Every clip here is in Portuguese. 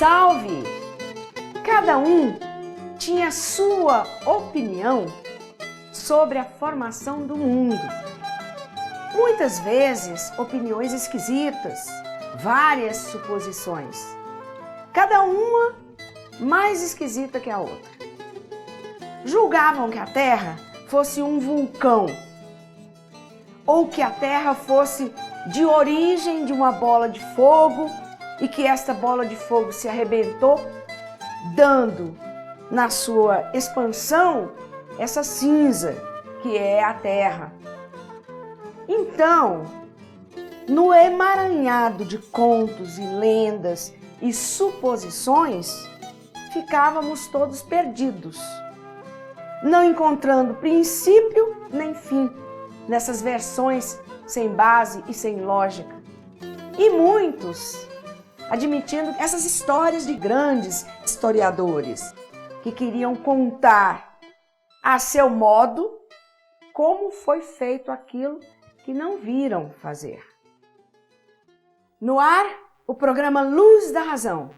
Salve! Cada um tinha sua opinião sobre a formação do mundo. Muitas vezes, opiniões esquisitas, várias suposições, cada uma mais esquisita que a outra. Julgavam que a Terra fosse um vulcão, ou que a Terra fosse de origem de uma bola de fogo e que esta bola de fogo se arrebentou, dando na sua expansão essa cinza que é a Terra. Então, no emaranhado de contos e lendas e suposições, ficávamos todos perdidos, não encontrando princípio nem fim nessas versões sem base e sem lógica. E muitos admitindo essas histórias de grandes historiadores que queriam contar a seu modo como foi feito aquilo que não viram fazer. No ar, o programa Luz da Razão,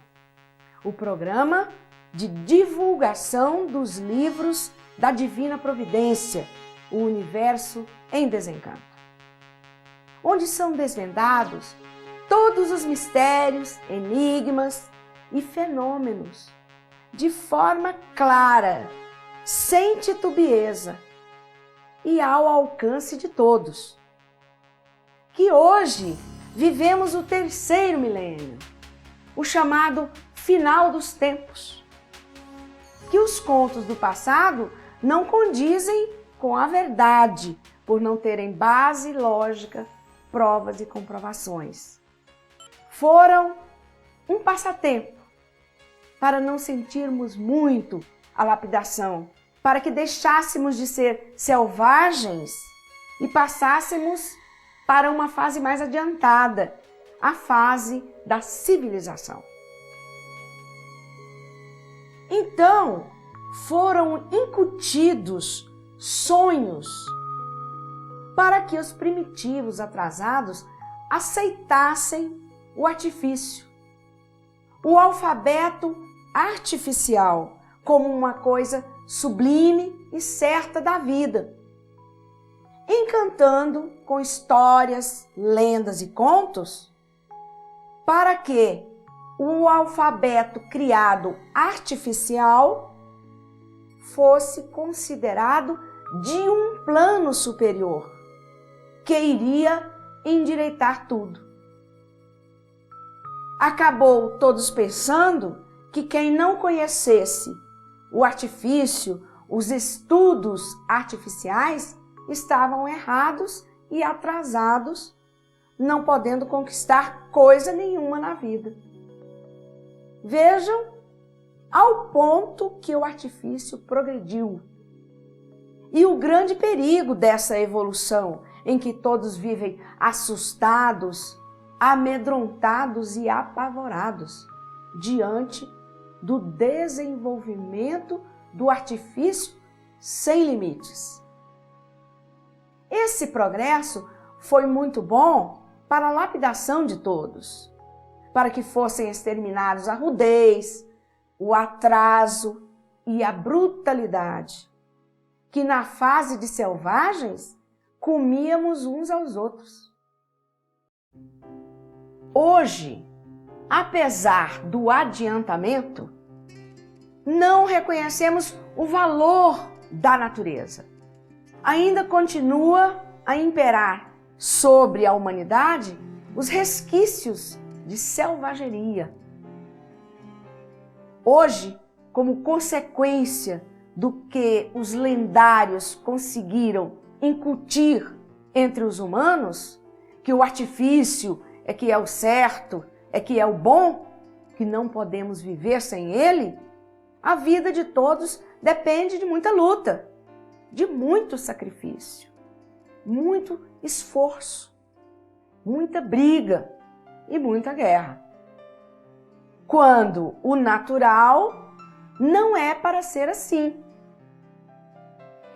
o programa de divulgação dos livros da Divina Providência, o Universo em Desencanto, onde são desvendados todos os mistérios, enigmas e fenômenos de forma clara, sem titubeeza e ao alcance de todos. Que hoje vivemos o terceiro milênio, o chamado final dos tempos. Que os contos do passado não condizem com a verdade, por não terem base lógica, provas e comprovações. Foram um passatempo para não sentirmos muito a lapidação, para que deixássemos de ser selvagens e passássemos para uma fase mais adiantada, a fase da civilização. Então, foram incutidos sonhos para que os primitivos atrasados aceitassem o artifício, o alfabeto artificial como uma coisa sublime e certa da vida, encantando com histórias, lendas e contos, para que o alfabeto criado artificial fosse considerado de um plano superior, que iria endireitar tudo. Acabou todos pensando que quem não conhecesse o artifício, os estudos artificiais, estavam errados e atrasados, não podendo conquistar coisa nenhuma na vida. Vejam ao ponto que o artifício progrediu. E o grande perigo dessa evolução, em que todos vivem assustados, amedrontados e apavorados diante do desenvolvimento do artifício sem limites. Esse progresso foi muito bom para a lapidação de todos, para que fossem exterminados a rudez, o atraso e a brutalidade, que na fase de selvagens comíamos uns aos outros. Hoje, apesar do adiantamento, não reconhecemos o valor da natureza. Ainda continua a imperar sobre a humanidade os resquícios de selvageria. Hoje, como consequência do que os lendários conseguiram incutir entre os humanos, que o artifício é que é o certo, é que é o bom, que não podemos viver sem ele, a vida de todos depende de muita luta, de muito sacrifício, muito esforço, muita briga e muita guerra. Quando o natural não é para ser assim.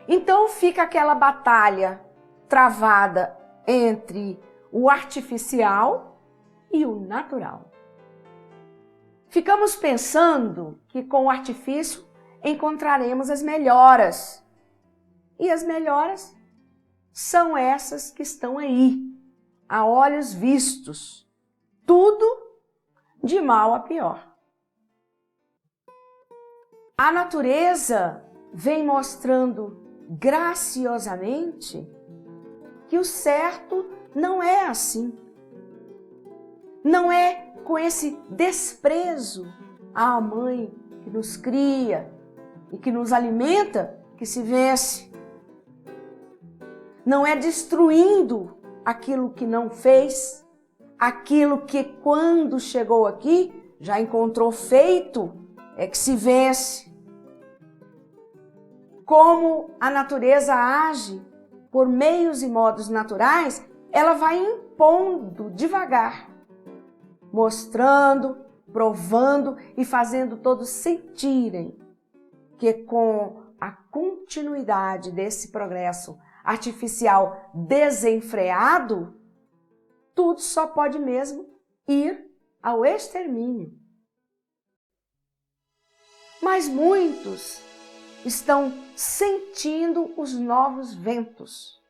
Então fica aquela batalha travada entre o artificial e o natural. Ficamos pensando que com o artifício encontraremos as melhoras. E as melhoras são essas que estão aí, a olhos vistos. Tudo de mal a pior. A natureza vem mostrando graciosamente que o certo não é assim. Não é com esse desprezo à mãe que nos cria e que nos alimenta que se vence. Não é destruindo aquilo que não fez, aquilo que quando chegou aqui já encontrou feito, é que se vence. Como a natureza age por meios e modos naturais, ela vai impondo devagar, mostrando, provando e fazendo todos sentirem que com a continuidade desse progresso artificial desenfreado, tudo só pode mesmo ir ao extermínio. Mas muitos estão sentindo os novos ventos,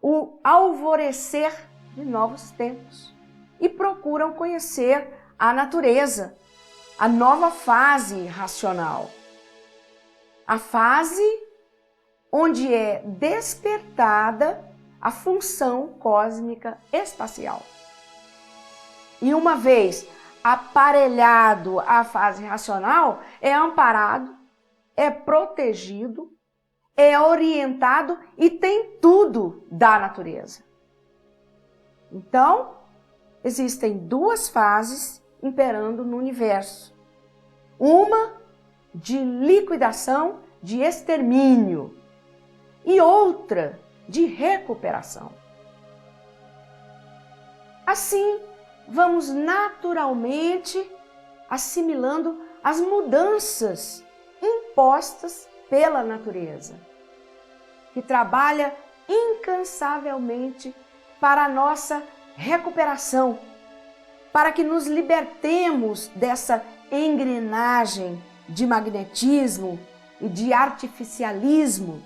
o alvorecer de novos tempos e procuram conhecer a natureza, a nova fase racional, a fase onde é despertada a função cósmica espacial. E uma vez aparelhado à fase racional, é amparado, é protegido, é orientado e tem tudo da natureza. Então, existem duas fases imperando no universo. Uma de liquidação, de extermínio, e outra de recuperação. Assim, vamos naturalmente assimilando as mudanças impostas pela natureza, que trabalha incansavelmente para a nossa recuperação, para que nos libertemos dessa engrenagem de magnetismo e de artificialismo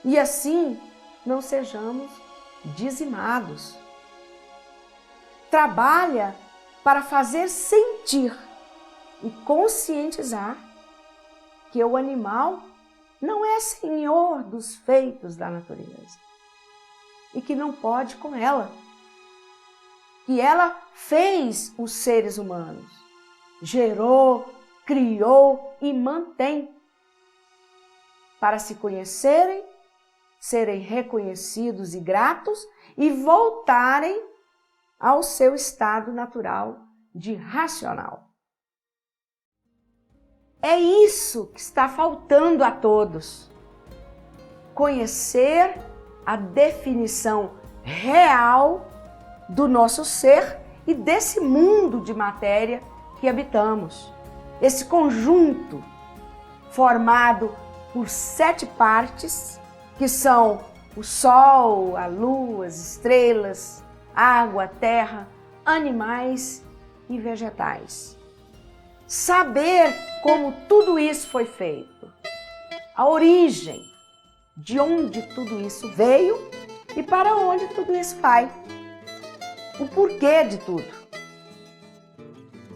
e assim não sejamos dizimados. Trabalha para fazer sentir e conscientizar que o animal não é senhor dos feitos da natureza e que não pode com ela, que ela fez os seres humanos, gerou, criou e mantém para se conhecerem, serem reconhecidos e gratos e voltarem ao seu estado natural de racional. É isso que está faltando a todos. Conhecer a definição real do nosso ser e desse mundo de matéria que habitamos. Esse conjunto formado por 7 partes, que são o Sol, a Lua, as estrelas, água, terra, animais e vegetais. Saber como tudo isso foi feito, a origem, de onde tudo isso veio e para onde tudo isso vai, o porquê de tudo.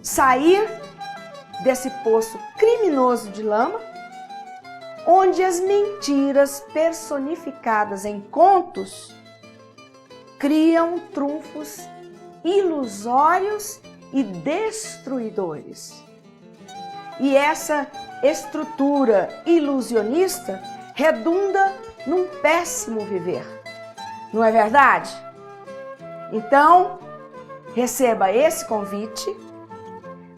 Sair desse poço criminoso de lama, onde as mentiras personificadas em contos criam trunfos ilusórios e destruidores. E essa estrutura ilusionista redunda num péssimo viver. Não é verdade? Então, receba esse convite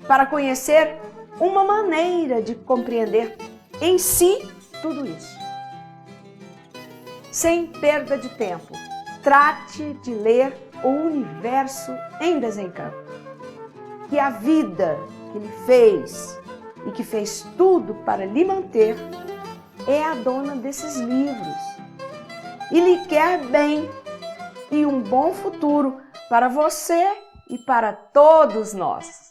para conhecer uma maneira de compreender em si tudo isso. Sem perda de tempo, trate de ler O Universo em Desencanto. Que a vida que lhe fez e que fez tudo para lhe manter é a dona desses livros e lhe quer bem e um bom futuro para você e para todos nós.